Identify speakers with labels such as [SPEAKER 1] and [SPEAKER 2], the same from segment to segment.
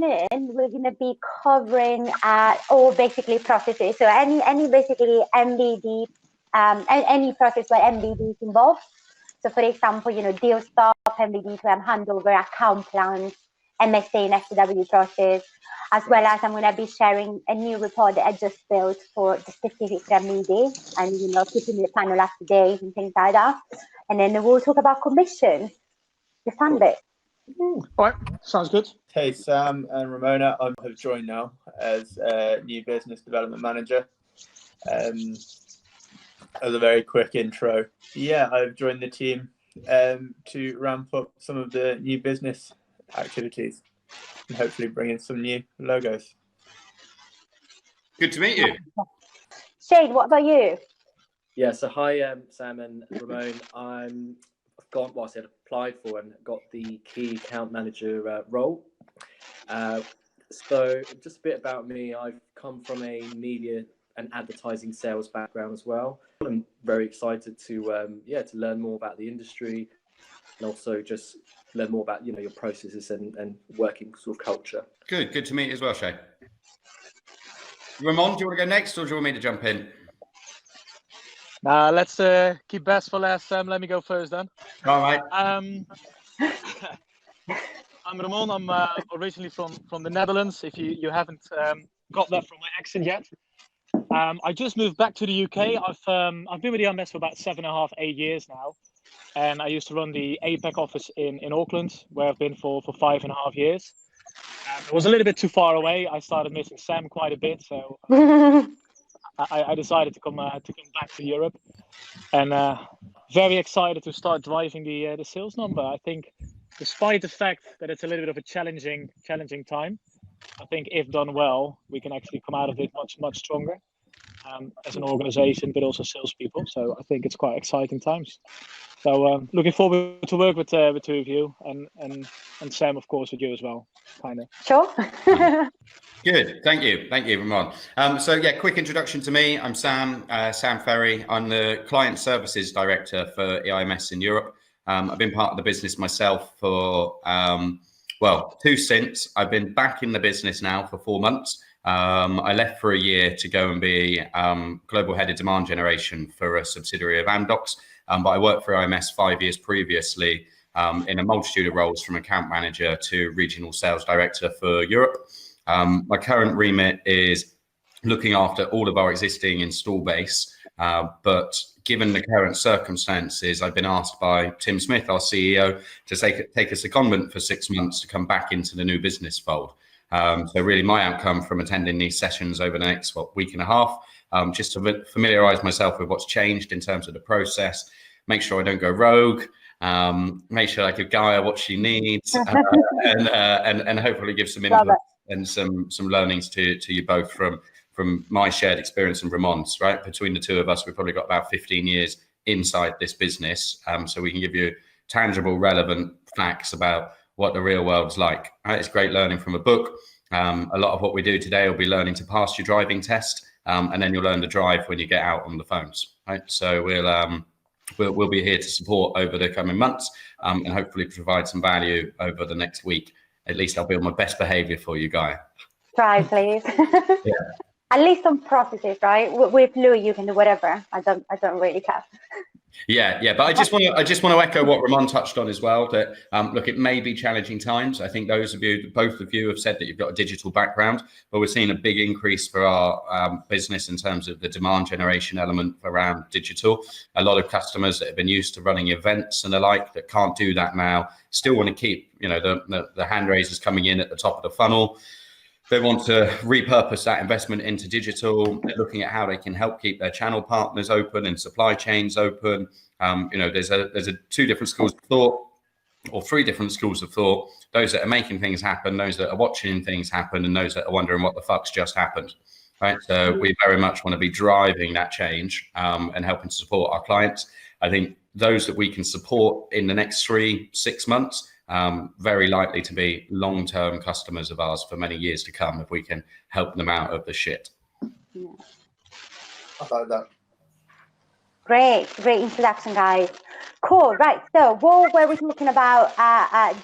[SPEAKER 1] afternoon, we're going to be covering all basically processes. So any basically MBD, any process where MBD is involved. So for example, deal stop, MBD to handover, account plans, MSA and SW process, as well as I'm going to be sharing a new report that I just built for the specific MBD and, keeping the panel up to date and things like that. And then we'll talk about commission, the fun bit.
[SPEAKER 2] All right, sounds good.
[SPEAKER 3] Hey, Sam and Ramona, I have joined now as new business development manager. As a very quick intro, I've joined the team to ramp up some of the new business activities and hopefully bring in some new logos.
[SPEAKER 4] Good to meet you.
[SPEAKER 1] Shane, what about you?
[SPEAKER 5] Yeah, so hi, Sam and Ramon. I've applied for and got the key account manager role. So just a bit about me. I've come from a media and advertising sales background as well. I'm very excited to learn more about the industry and also just learn more about your processes and working sort of culture.
[SPEAKER 4] Good to meet you as well, Shay. Ramon, do you want to go next or do you want me to jump in?
[SPEAKER 2] Let's keep best for last, Sam. Let me go first then.
[SPEAKER 4] All right.
[SPEAKER 2] I'm Ramon. I'm originally from the Netherlands, if you haven't got that from my accent yet. I just moved back to the UK. I've been with the RMS for about 7.5, 8 years now. And I used to run the APAC office in Auckland, where I've been for 5.5 years. It was a little bit too far away. I started missing Sam quite a bit, so I decided to come back to Europe, and very excited to start driving the sales number. I think, despite the fact that it's a little bit of a challenging time, I think if done well, we can actually come out of it much stronger as an organization, but also salespeople. So I think it's quite exciting times. So looking forward to work with the two of you and Sam, of course, with you as well. Kind of.
[SPEAKER 1] Sure.
[SPEAKER 4] Good. Thank you, Ramon. Quick introduction to me. I'm Sam Ferry. I'm the Client Services Director for EIMS in Europe. I've been part of the business myself for, 2 stints. I've been back in the business now for 4 months. I left for a year to go and be Global Head of Demand Generation for a subsidiary of Amdocs. But I worked for EIMS 5 years previously in a multitude of roles, from account manager to regional sales director for Europe. My current remit is looking after all of our existing install base, but given the current circumstances, I've been asked by Tim Smith, our CEO, to take a secondment for 6 months to come back into the new business fold. So really my outcome from attending these sessions over the next week and a half, just to familiarize myself with what's changed in terms of the process, make sure I don't go rogue, make sure I give Gaia what she needs, and hopefully give some input and some learnings to you both from my shared experience and Ramon's. Right, between the two of us, we've probably got about 15 years inside this business, so we can give you tangible, relevant facts about what the real world's like. Right? It's great learning from a book. A lot of what we do today will be learning to pass your driving test, and then you'll learn to drive when you get out on the phones. Right, so we'll be here to support over the coming months, and hopefully provide some value over the next week. At least I'll be on my best behaviour for you, Guy.
[SPEAKER 1] Try, please.
[SPEAKER 4] Yeah.
[SPEAKER 1] At least some processes, right? With Louis, you can do whatever. I don't really care.
[SPEAKER 4] Yeah. But I just want to echo what Ramon touched on as well. That look, it may be challenging times. I think both of you have said that you've got a digital background, but we're seeing a big increase for our business in terms of the demand generation element around digital. A lot of customers that have been used to running events and the like that can't do that now still want to keep the hand raisers coming in at the top of the funnel. They want to repurpose that investment into digital. They're looking at how they can help keep their channel partners open and supply chains open. There's 2 different schools of thought, or 3 different schools of thought. Those that are making things happen, those that are watching things happen, and those that are wondering what the fuck's just happened. Right. So we very much want to be driving that change and helping to support our clients. I think those that we can support in the next 3-6 months, very likely to be long-term customers of ours for many years to come if we can help them out of the shit.
[SPEAKER 3] I like that.
[SPEAKER 1] Great introduction, guys. Cool, right. So what were we talking about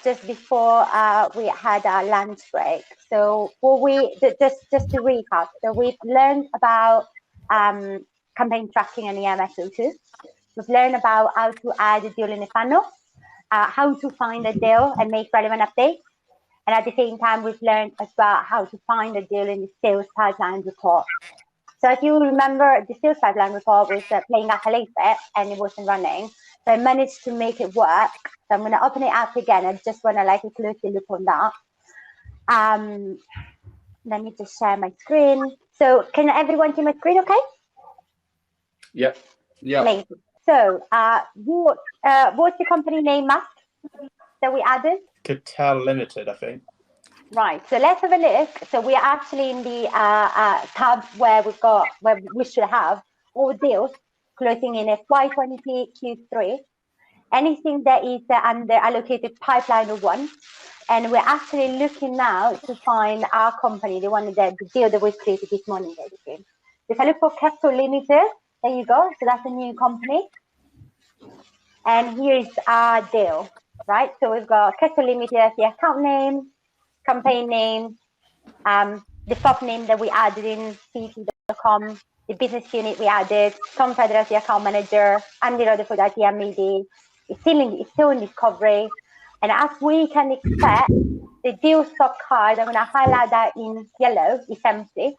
[SPEAKER 1] just before we had our lunch break? So what just to recap, so we've learned about campaign tracking and EMS02. We've learned about how to add a deal in a funnel, how to find a deal and make relevant updates. And at the same time, we've learned as well how to find a deal in the sales pipeline report. So if you remember, the sales pipeline report was playing up a little bit and it wasn't running. So I managed to make it work. So I'm going to open it up again. I just want to close the loop on that. Let me just share my screen. So can everyone see my screen okay?
[SPEAKER 5] Yep.
[SPEAKER 4] Yeah.
[SPEAKER 1] Amazing. So what's the company name, Matt, that we added?
[SPEAKER 3] Catel Limited, I think.
[SPEAKER 1] Right, so let's have a look. So we are actually in the tab where we should have all deals closing in FY20 Q3. Anything that is under allocated pipeline of 1. And we're actually looking now to find our company, the deal that we created this morning, basically. If I look for Capital Limited, there you go. So that's a new company. And here's our deal, right? So we've got Capital Limited as the account name, campaign name, the top name that we added in ct.com, the business unit we added, Tom Federer as the account manager, Andy Rutherford at the NBD. It's still in discovery. And as we can expect, the deal stock card, I'm going to highlight that in yellow, is empty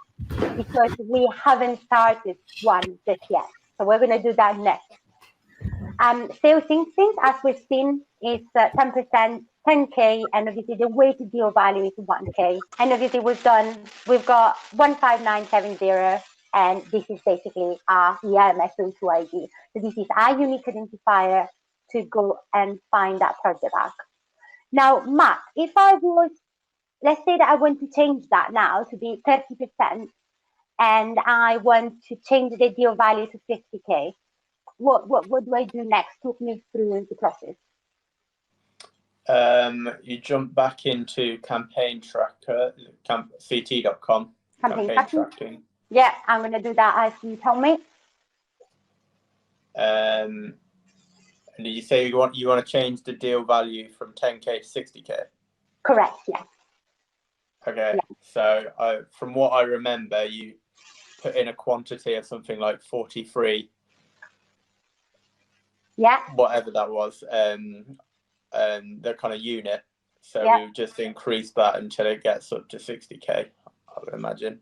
[SPEAKER 1] because we haven't started one just yet. So we're going to do that next. Sales instinct, as we've seen, is 10%, 10K, and obviously the weighted deal value is 1K. And obviously we've got 15970, and this is basically our EMS02 ID. So this is our unique identifier to go and find that project back. Now, Matt, if let's say that I want to change that now to be 30%, and I want to change the deal value to 50K. What do I do next? Talk me through the process.
[SPEAKER 3] You jump back into campaign tracker, ct.com. Campaign tracking.
[SPEAKER 1] Yeah, I'm going to do that as you tell me.
[SPEAKER 3] And did you say you want to change the deal value from 10K to 60K?
[SPEAKER 1] Correct. Yeah.
[SPEAKER 3] Okay.
[SPEAKER 1] Yeah.
[SPEAKER 3] So from what I remember, you put in a quantity of something like 43.
[SPEAKER 1] Yeah.
[SPEAKER 3] Whatever that was, the kind of unit. So
[SPEAKER 1] yeah.
[SPEAKER 3] we've just increased that until it gets up to 60K, I would imagine.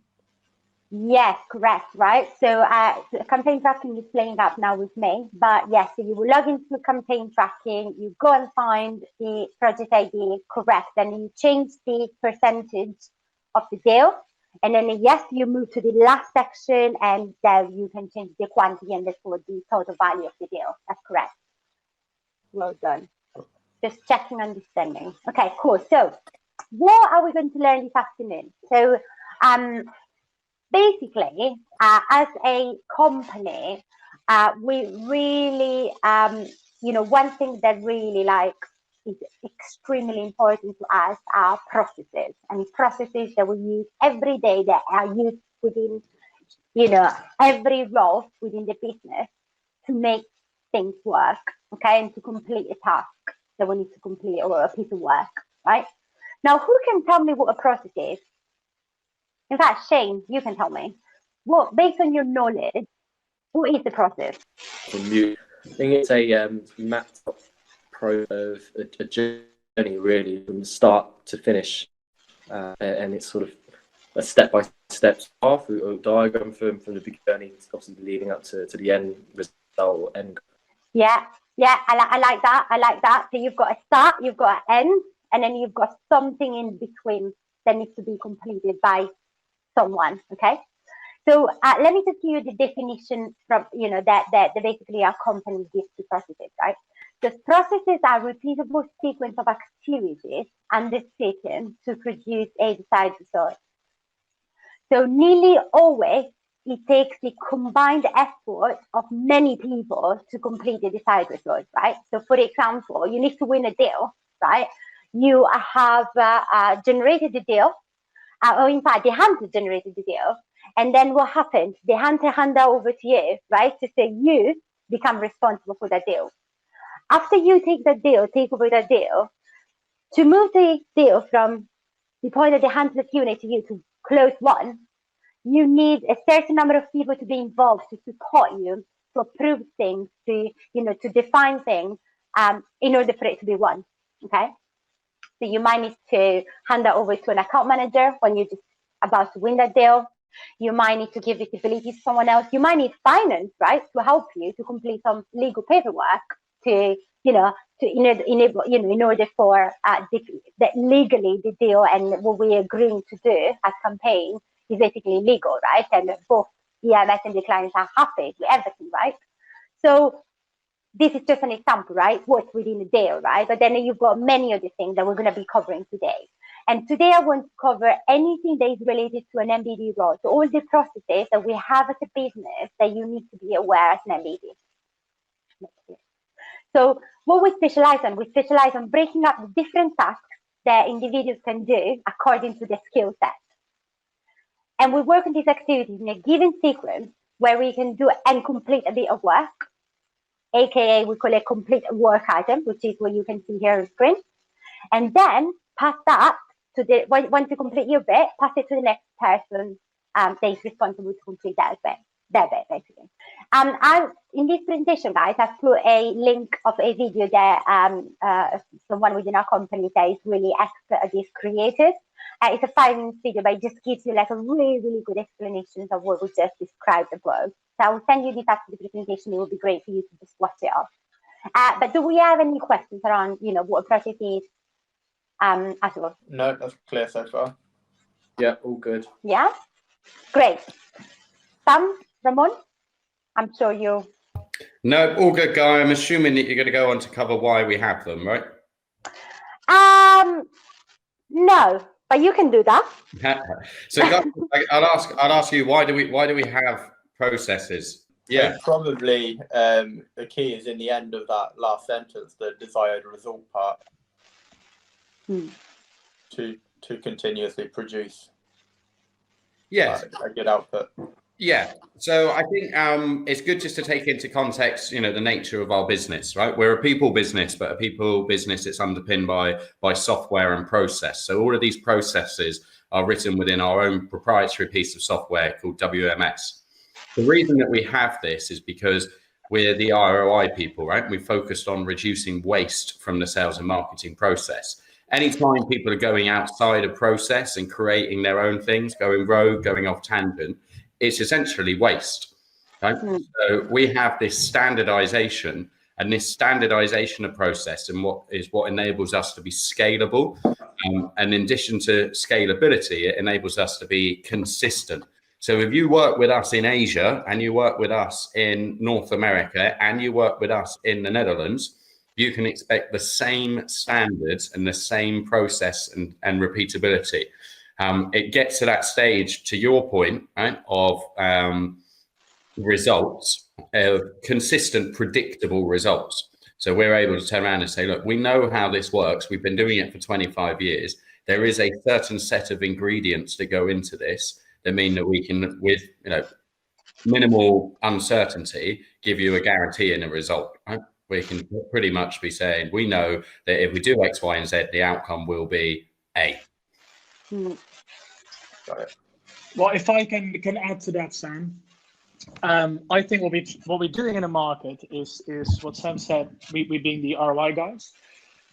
[SPEAKER 1] Yes, correct, right? So campaign tracking is playing up now with me, but yes, so you will log into campaign tracking, you go and find the project ID, correct, then you change the percentage of the deal, and then yes, you move to the last section, and then you can change the quantity and therefore the total value of the deal. That's correct. Well done. Just checking understanding. Okay, cool. So what are we going to learn this afternoon? So basically, as a company, we really, one thing that really is extremely important to us are processes, and processes that we use every day that are used within, every role within the business to make things work, okay, and to complete a task that we need to complete or a piece of work, right? Now, who can tell me what a process is? In fact, Shane, you can tell me. Based on your knowledge, what is the process?
[SPEAKER 5] I think it's a mapped out of a journey, really, from start to finish, and it's sort of a step-by-step path or diagram from the journey, obviously leading up to the end result.
[SPEAKER 1] Yeah, I like that. I like that. So you've got a start, you've got an end, and then you've got something in between that needs to be completed by someone. Okay. So let me just give you the definition from that basically our company gives to processes, right? Because processes are repeatable sequence of activities undertaken to produce a desired result. So nearly always it takes the combined effort of many people to complete the desired result, right? So for example, you need to win a deal, right? You have generated the deal, or in fact, the hunter generated the deal. And then what happened? The hunter handed over to you, right? To say you become responsible for that deal. After you take over that deal, to move the deal from the point that they handed the Q&A to you to close one, you need a certain number of people to be involved to support you, to approve things, to define things, in order for it to be won. Okay, so you might need to hand that over to an account manager when you're just about to win that deal. You might need to give visibility to someone else. You might need finance, right, to help you to complete some legal paperwork to enable, in order for that legally the deal and what we're agreeing to do as campaign is basically legal, right? And both EMS and the clients are happy with everything, right? So this is just an example, right? What's within a deal, right? But then you've got many other things that we're going to be covering today. And today I want to cover anything that is related to an NBD role. So all the processes that we have as a business that you need to be aware as an NBD. So what we specialize on breaking up the different tasks that individuals can do according to their skill set. And we work on these activities in a given sequence where we can do and complete a bit of work, aka we call it complete work item, which is what you can see here on screen. And then pass that to once you complete your bit, pass it to the next person that is responsible to complete that bit, basically. In this presentation, guys, I've put a link of a video that someone within our company that is really expert at this created. It's a 5-minute video, but it just gives you like a really, really good explanation of what we just described above. So I will send you this after the presentation. It will be great for you to just watch it off. But do we have any questions around, what a process is at all?
[SPEAKER 3] No, that's clear so far.
[SPEAKER 5] Yeah, all good.
[SPEAKER 1] Yeah, great. Sam, Ramon, I'm sure you.
[SPEAKER 4] No, all good, Guy. I'm assuming that you're going to go on to cover why we have them, right?
[SPEAKER 1] No, but you can do that.
[SPEAKER 4] So, Guy, I'll ask you, why do we have processes? Yeah,
[SPEAKER 3] So probably the key is in the end of that last sentence, the desired result part, to continuously produce a good output.
[SPEAKER 4] Yeah, so I think it's good just to take into context, the nature of our business, right? We're a people business, but a people business that's underpinned by software and process. So all of these processes are written within our own proprietary piece of software called WMS. The reason that we have this is because we're the ROI people, right? We focused on reducing waste from the sales and marketing process. Anytime people are going outside of process and creating their own things, going rogue, going off tangent, it's essentially waste. Right? So we have this standardization, and this standardization of process and what enables us to be scalable. And in addition to scalability, it enables us to be consistent. So if you work with us in Asia and you work with us in North America and you work with us in the Netherlands, you can expect the same standards and the same process and repeatability. It gets to that stage, to your point, right, of results, of consistent, predictable results. So we're able to turn around and say, look, we know how this works. We've been doing it for 25 years. There is a certain set of ingredients that go into this that mean that we can, with minimal uncertainty, give you a guarantee and a result. Right? We can pretty much be saying, we know that if we do X, Y, and Z, the outcome will be A.
[SPEAKER 3] Got it.
[SPEAKER 2] Well, if I can add to that, Sam, I think what we're doing in the market is what Sam said. We being the ROI guys.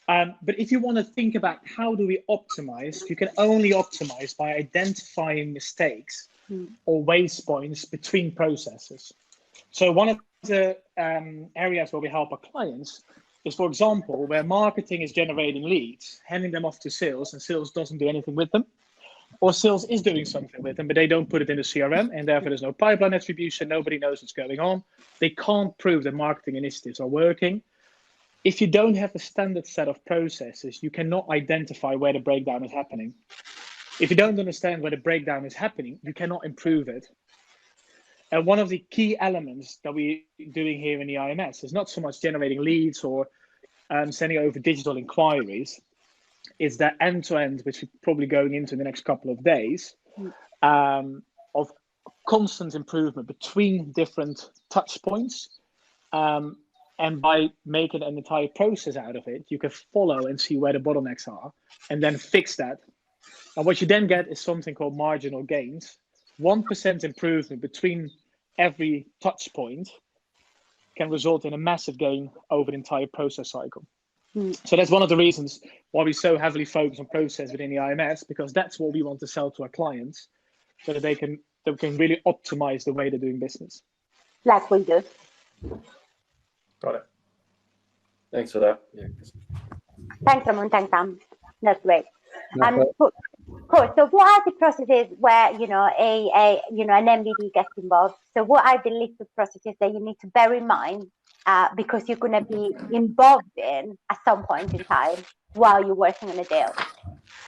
[SPEAKER 2] But if you want to think about how do we optimize, you can only optimize by identifying mistakes or waste points between processes. So one of the areas where we help our clients is, for example, where marketing is generating leads, handing them off to sales, and sales doesn't do anything with them. Or sales is doing something with them, but they don't put it in the CRM, and therefore there's no pipeline attribution. Nobody knows what's going on. They can't prove that marketing initiatives are working. If you don't have a standard set of processes, you cannot identify where the breakdown is happening. If you don't understand where the breakdown is happening, you cannot improve it. And one of the key elements that we're doing here in the IMS is not so much generating leads or sending over digital inquiries. Is that end-to-end, which we're probably going into in the next couple of days, of constant improvement between different touch points And by making an entire process out of it, you can follow and see where the bottlenecks are and then fix that. And what you then get is something called marginal gains. 1% improvement between every touch point can result in a massive gain over the entire process cycle. So that's one of the reasons why we so heavily focus on process within the IMS, because that's what we want to sell to our clients, so that they can really optimize the way they're doing business.
[SPEAKER 1] Like we do.
[SPEAKER 3] Got it.
[SPEAKER 5] Thanks for that. Yeah.
[SPEAKER 1] Thanks, Ramon. Thanks, Sam. That's great. Cool. So what are the processes where, an NBD gets involved? So what are the list of processes that you need to bear in mind because you're going to be involved in at some point in time while you're working on a deal?